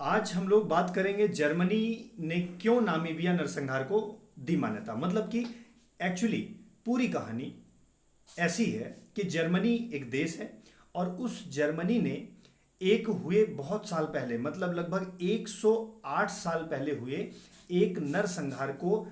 आज हम लोग बात करेंगे जर्मनी ने क्यों नामीबिया नरसंहार को दी मान्यता। मतलब कि एक्चुअली पूरी कहानी ऐसी है कि जर्मनी एक देश है और उस जर्मनी ने एक हुए बहुत साल पहले, मतलब लगभग 108 साल पहले हुए एक नरसंहार को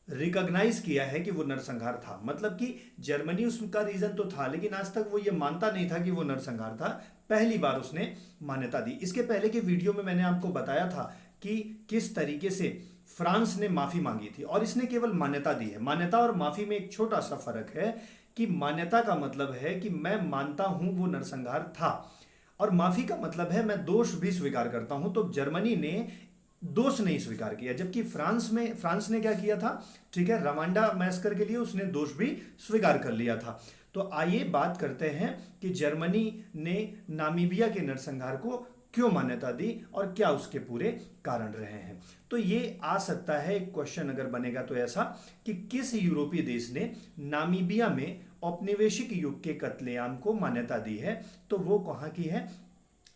रिकॉग्नाइज किया है कि वो नरसंहार था। मतलब कि जर्मनी उसका रीजन तो था, लेकिन आज तक वो ये मानता नहीं था कि वो नरसंहार था। पहली बार उसने मान्यता दी। इसके पहले के वीडियो में मैंने आपको बताया था कि किस तरीके से फ्रांस ने माफी मांगी थी और इसने केवल मान्यता दी है। मान्यता और माफी में एक छोटा सा फर्क है कि मान्यता का मतलब है कि मैं मानता हूं वो नरसंहार था, और माफी का मतलब है मैं दोष भी स्वीकार करता हूं। तो जर्मनी ने दोष नहीं स्वीकार किया, जबकि फ्रांस ने क्या किया था, ठीक है, रवांडा मैसकर के लिए उसने दोष भी स्वीकार कर लिया था। तो आइए बात करते हैं कि जर्मनी ने नामीबिया के नरसंहार को क्यों मान्यता दी और क्या उसके पूरे कारण रहे हैं। तो ये आ सकता है एक क्वेश्चन अगर बनेगा तो ऐसा कि किस यूरोपीय देश ने नामीबिया में औपनिवेशिक युग के कत्लेआम को मान्यता दी है। तो वो कहाँ की है,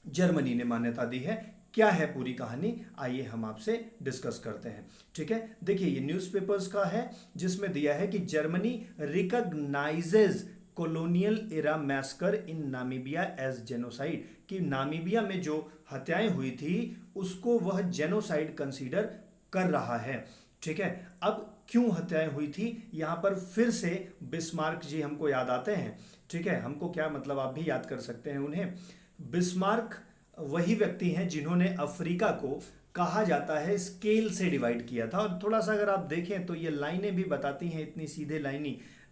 जर्मनी ने मान्यता दी है। क्या है पूरी कहानी, आइए हम आपसे डिस्कस करते हैं। ठीक है, देखिए ये न्यूज़पेपर्स का है जिसमें दिया है कि Germany recognises colonial era massacre in Namibia as genocide, कि नामीबिया में जो हत्याएं हुई थी उसको वह जेनोसाइड कंसीडर कर रहा है। ठीक है, अब क्यों हत्याएं हुई थी, यहां पर फिर से बिस्मार्क जी हमको याद आते हैं। ठीक है, हमको क्या मतलब, आप भी याद कर सकते हैं उन्हें। बिस्मार्क वही व्यक्ति हैं जिन्होंने अफ्रीका को कहा जाता है स्केल से डिवाइड किया था। और थोड़ा सा अगर आप देखें तो ये लाइनें भी बताती हैं, इतनी सीधे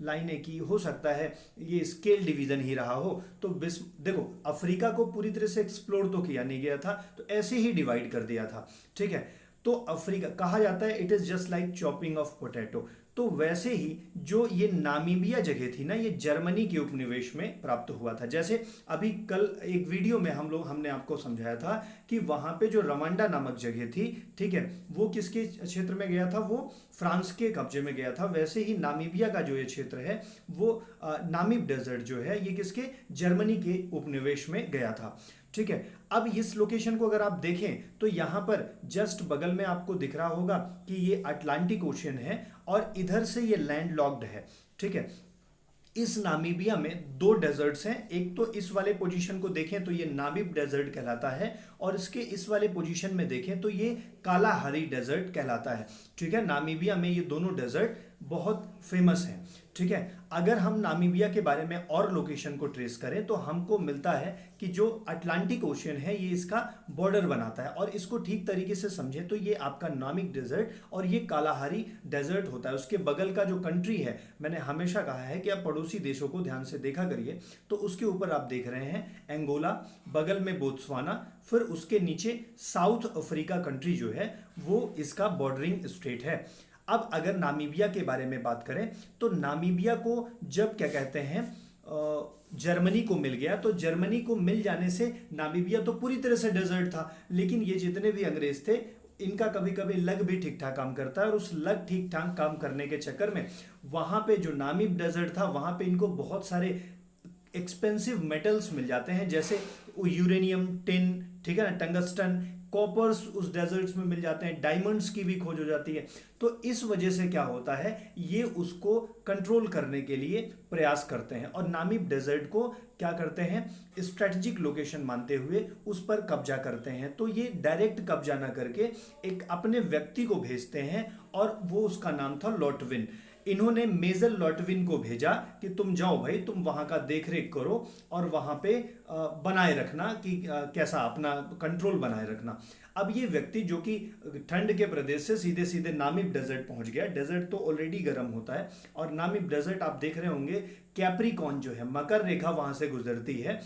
लाइनें की हो सकता है ये स्केल डिवीजन ही रहा हो। तो देखो, अफ्रीका को पूरी तरह से एक्सप्लोर तो किया नहीं गया था, तो ऐसे ही डिवाइड कर दिया था। ठीक है, तो अफ्रीका कहा जाता है it is just like chopping of potato. तो वैसे ही जो ये नामीबिया जगह थी ना, ये जर्मनी के उपनिवेश में प्राप्त हुआ था। जैसे अभी कल एक वीडियो में हमने आपको समझाया था कि वहां पे जो रवांडा नामक जगह थी, ठीक है, वो किसके क्षेत्र में गया था, वो फ्रांस के कब्जे में गया था। वैसे ही नामीबिया का जो ये क्षेत्र है वो नामीब डेजर्ट जो है ये किसके, जर्मनी के उपनिवेश में गया था। ठीक है, अब इस लोकेशन को अगर आप देखें तो यहां पर जस्ट बगल में आपको दिख रहा होगा कि ये अटलांटिक ओशियन है और इधर से ये लैंड लॉक्ड है। ठीक है, इस नामीबिया में दो डेजर्ट्स हैं। एक तो इस वाले पोजीशन को देखें तो ये नामीब डेजर्ट कहलाता है, और इसके इस वाले पोजीशन में देखें तो ये कालाहारी डेजर्ट कहलाता है। ठीक है, नामीबिया में ये दोनों डेजर्ट बहुत फेमस हैं। ठीक है, अगर हम नामीबिया के बारे में और लोकेशन को ट्रेस करें तो हमको मिलता है कि जो अटलांटिक ओशियन है ये इसका बॉर्डर बनाता है। और इसको ठीक तरीके से समझें तो ये आपका नामिक डेजर्ट और ये कालाहारी डेजर्ट होता है। उसके बगल का जो कंट्री है, मैंने हमेशा कहा है कि आप पड़ोसी देशों को ध्यान से देखा करिए। तो उसके ऊपर आप देख रहे हैं एंगोला, बगल में बोत्सवाना, फिर उसके नीचे साउथ अफ्रीका कंट्री जो है वो इसका बॉर्डरिंग स्टेट है। अब अगर नामीबिया के बारे में बात करें तो नामीबिया को जब क्या कहते हैं जर्मनी को मिल गया, तो जर्मनी को मिल जाने से नामीबिया तो पूरी तरह से डेजर्ट था, लेकिन ये जितने भी अंग्रेज थे इनका कभी कभी लग भी ठीक ठाक काम करता है, और उस लग ठीक ठाक काम करने के चक्कर में वहां पे जो नामीब डेजर्ट था वहां पे इनको बहुत सारे एक्सपेंसिव मेटल्स मिल जाते हैं, जैसे यूरेनियम, टिन, ठीक है ना, टंगस्टन, कॉपर्स उस डेजर्ट्स में मिल जाते हैं, डायमंड्स की भी खोज हो जाती है। तो इस वजह से क्या होता है, ये उसको कंट्रोल करने के लिए प्रयास करते हैं और नामीब डेजर्ट को क्या करते हैं, स्ट्रेटेजिक लोकेशन मानते हुए उस पर कब्जा करते हैं। तो ये डायरेक्ट कब्जा ना करके एक अपने व्यक्ति को भेजते हैं, और वो उसका नाम था लॉटविन। इन्होंने मेजर लॉटविन को भेजा कि तुम जाओ भाई, तुम वहां का देखरेख करो और वहां पे बनाए रखना कि कैसा अपना कंट्रोल बनाए रखना। अब ये व्यक्ति जो कि ठंड के प्रदेश से सीधे सीधे नामिब डेजर्ट पहुंच गया। डेजर्ट तो ऑलरेडी गर्म होता है, और नामिब डेजर्ट आप देख रहे होंगे कैप्रिकॉन जो है मकर रेखा वहां से गुजरती है,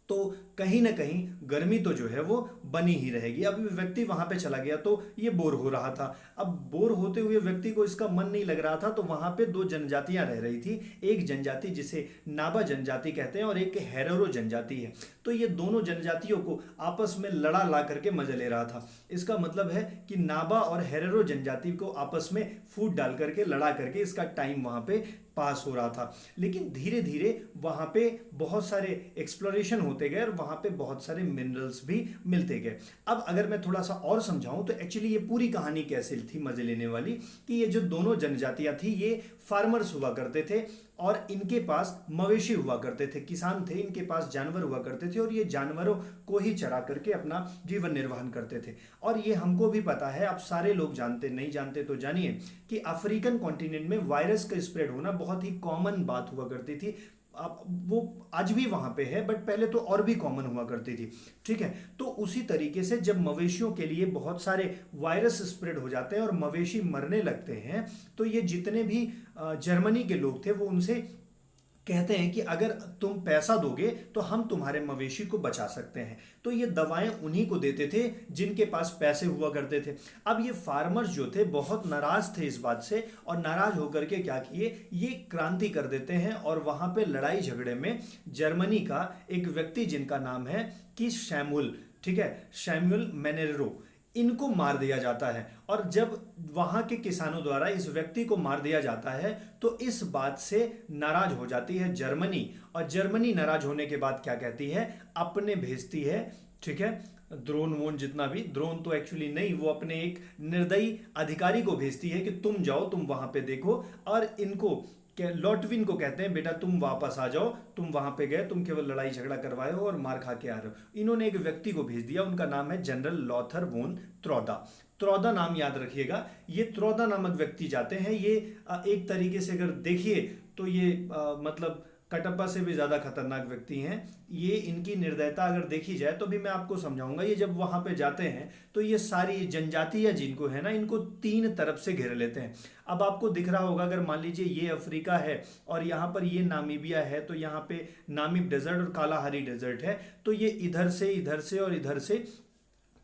तो कहीं ना कहीं गर्मी तो जो है वो बनी ही रहेगी। अब व्यक्ति वहां पे चला गया तो ये बोर हो रहा था। अब बोर होते हुए व्यक्ति को इसका मन नहीं लग रहा था, तो वहां पे दो जनजातियां रह रही थी। एक जनजाति जिसे नाबा जनजाति कहते हैं और एक हेरोरो जनजाति है। तो ये दोनों जनजातियों को आपस में लड़ा ला करके मजा ले रहा था। इसका मतलब है कि नाबा और हेरोरो जनजाति को आपस में फूट डाल करके लड़ा करके इसका टाइम वहां पे पास हो रहा था। लेकिन धीरे धीरे वहां पे बहुत सारे एक्सप्लोरेशन होते गए और वहां वहां पे बहुत सारे मिनरल्स भी मिलते गए। अब अगर मैं थोड़ा सा और समझाऊं तो एक्चुअली ये पूरी कहानी कैसे थी मजे लेने वाली, कि ये जो दोनों जनजातियां थी ये फार्मर्स हुआ करते थे और इनके पास मवेशी हुआ करते थे, किसान थे, इनके पास जानवर हुआ करते थे और ये जानवरों को ही चरा करके अपना जीवन निर्वाहन करते थे। और ये हमको भी पता है, आप सारे लोग जानते, नहीं जानते तो जानिए, कि अफ्रीकन कॉन्टिनेंट में वायरस का स्प्रेड होना बहुत ही कॉमन बात हुआ करती थी। अब वो आज भी वहां पे है, बट पहले तो और भी कॉमन हुआ करती थी। ठीक है, तो उसी तरीके से जब मवेशियों के लिए बहुत सारे वायरस स्प्रेड हो जाते हैं और मवेशी मरने लगते हैं, तो ये जितने भी जर्मनी के लोग थे वो उनसे कहते हैं कि अगर तुम पैसा दोगे तो हम तुम्हारे मवेशी को बचा सकते हैं। तो ये दवाएं उन्हीं को देते थे जिनके पास पैसे हुआ करते थे। अब ये फार्मर्स जो थे बहुत नाराज थे इस बात से, और नाराज होकर के क्या किए, ये क्रांति कर देते हैं और वहां पे लड़ाई झगड़े में जर्मनी का एक व्यक्ति जिनका नाम है कि शैमुल, ठीक है, शैमुअल मेनेरो, इनको मार दिया जाता है। और जब वहां के किसानों द्वारा इस व्यक्ति को मार दिया जाता है तो इस बात से नाराज हो जाती है जर्मनी, और जर्मनी नाराज होने के बाद क्या कहती है, अपने भेजती है, ठीक है, द्रोण वोन जितना भी, द्रोण तो एक्चुअली नहीं, वो अपने एक निर्दयी अधिकारी को भेजती है कि तुम जाओ, तुम वहां पे देखो, और इनको लॉटविन को कहते हैं, बेटा तुम वापस आ जाओ, तुम वहां पे गए, तुम केवल लड़ाई झगड़ा करवाए हो और मार खा के आ रहे हो। इन्होंने एक व्यक्ति को भेज दिया, उनका नाम है जनरल लॉथर वोन त्रौदा। त्रौदा नाम याद रखिएगा। ये त्रौदा नामक व्यक्ति जाते हैं, ये एक तरीके से अगर देखिए तो ये मतलब कटप्पा से भी ज्यादा खतरनाक व्यक्ति हैं। ये इनकी निर्दयता अगर देखी जाए तो भी मैं आपको समझाऊंगा। ये जब वहां पे जाते हैं तो ये सारी जनजातियां जिनको है ना, इनको तीन तरफ से घेर लेते हैं। अब आपको दिख रहा होगा, अगर मान लीजिए ये अफ्रीका है और यहाँ पर ये नामीबिया है, तो यहाँ पे नामीब डेजर्ट और कालाहारी डेजर्ट है, तो ये इधर से और इधर से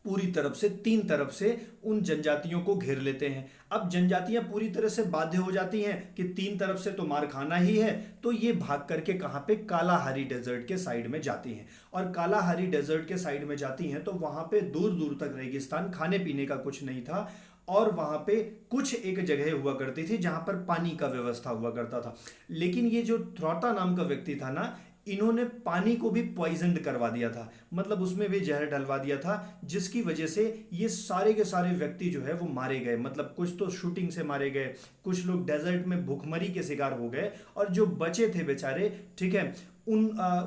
पूरी तरफ से, तीन तरफ से उन जनजातियों को घेर लेते हैं। अब जनजातियां पूरी तरह से बाध्य हो जाती हैं कि तीन तरफ से तो मार खाना ही है, तो ये भाग करके कहां पे, कालाहारी डेजर्ट के साइड में जाती हैं। और कालाहारी डेजर्ट के साइड में जाती हैं तो वहां पे दूर दूर तक रेगिस्तान, खाने पीने का कुछ नहीं था, और वहां पे कुछ एक जगह हुआ करती थी जहां पर पानी का व्यवस्था हुआ करता था। लेकिन ये जो त्रौता नाम का व्यक्ति था ना, इन्होंने पानी को भी पॉइजन करवा दिया था, मतलब उसमें भी जहर डलवा दिया था, जिसकी वजह से ये सारे के सारे व्यक्ति जो है वो मारे गए। मतलब कुछ तो शूटिंग से मारे गए, कुछ लोग डेजर्ट में भूखमरी के शिकार हो गए, और जो बचे थे बेचारे, ठीक है, उन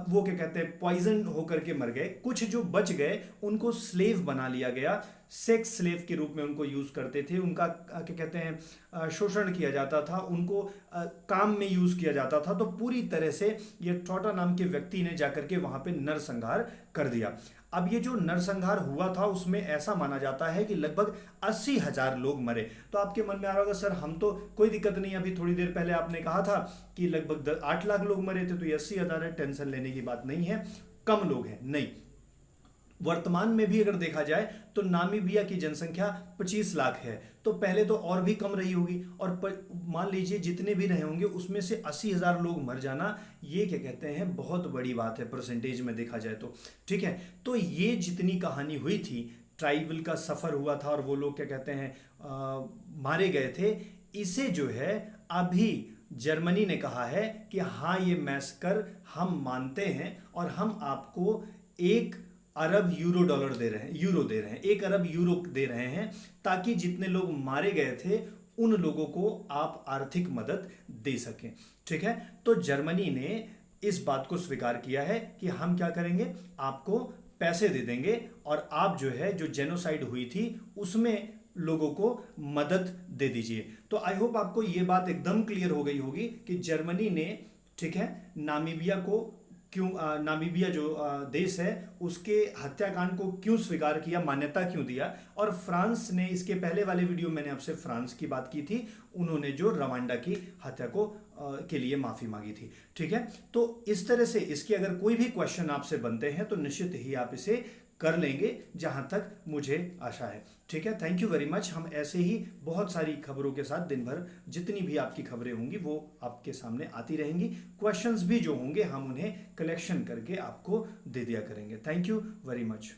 वो क्या कहते हैं, पॉइजन होकर के मर गए। कुछ जो बच गए उनको स्लेव बना लिया गया, सेक्स स्लेव के रूप में उनको यूज करते थे, उनका क्या कहते हैं, शोषण किया जाता था, उनको काम में यूज किया जाता था। तो पूरी तरह से ये ट्रौटा नाम के व्यक्ति ने जाकर के वहां पे नरसंहार कर दिया। अब ये जो नरसंहार हुआ था उसमें ऐसा माना जाता है कि लगभग 80,000 लोग मरे। तो आपके मन में आ रहा होगा, सर हम तो, कोई दिक्कत नहीं, अभी थोड़ी देर पहले आपने कहा था कि लगभग 8 लाख लोग मरे थे, तो ये 80,000 है, टेंशन लेने की बात नहीं है, कम लोग हैं। नहीं, वर्तमान में भी अगर देखा जाए तो नामीबिया की जनसंख्या 25 लाख है, तो पहले तो और भी कम रही होगी, और मान लीजिए जितने भी रहे होंगे उसमें से 80,000 लोग मर जाना, ये क्या कहते हैं, बहुत बड़ी बात है परसेंटेज में देखा जाए तो। ठीक है, तो ये जितनी कहानी हुई थी, ट्राइबल का सफर हुआ था और वो लोग क्या कहते हैं मारे गए थे, इसे जो है अभी जर्मनी ने कहा है कि हाँ ये मैसकर हम मानते हैं और हम आपको 1 अरब यूरो डॉलर दे रहे हैं, यूरो दे रहे हैं, 1 अरब यूरो दे रहे हैं, ताकि जितने लोग मारे गए थे उन लोगों को आप आर्थिक मदद दे सकें। ठीक है, तो जर्मनी ने इस बात को स्वीकार किया है कि हम क्या करेंगे, आपको पैसे दे देंगे और आप जो है, जो जेनोसाइड हुई थी उसमें लोगों को मदद दे दीजिए। तो आई होप आपको ये बात एकदम क्लियर हो गई होगी कि जर्मनी ने, ठीक है, नामीबिया को क्यों, नामीबिया जो देश है उसके हत्याकांड को क्यों स्वीकार किया, मान्यता क्यों दिया। और फ्रांस ने, इसके पहले वाले वीडियो मैंने आपसे फ्रांस की बात की थी, उन्होंने जो रवांडा की हत्या को के लिए माफी मांगी थी। ठीक है, तो इस तरह से इसके अगर कोई भी क्वेश्चन आपसे बनते हैं तो निश्चित ही आप इसे कर लेंगे, जहां तक मुझे आशा है। ठीक है, थैंक यू वेरी मच। हम ऐसे ही बहुत सारी खबरों के साथ दिन भर जितनी भी आपकी खबरें होंगी वो आपके सामने आती रहेंगी। क्वेश्चंस भी जो होंगे हम उन्हें कलेक्शन करके आपको दे दिया करेंगे। Thank you very much.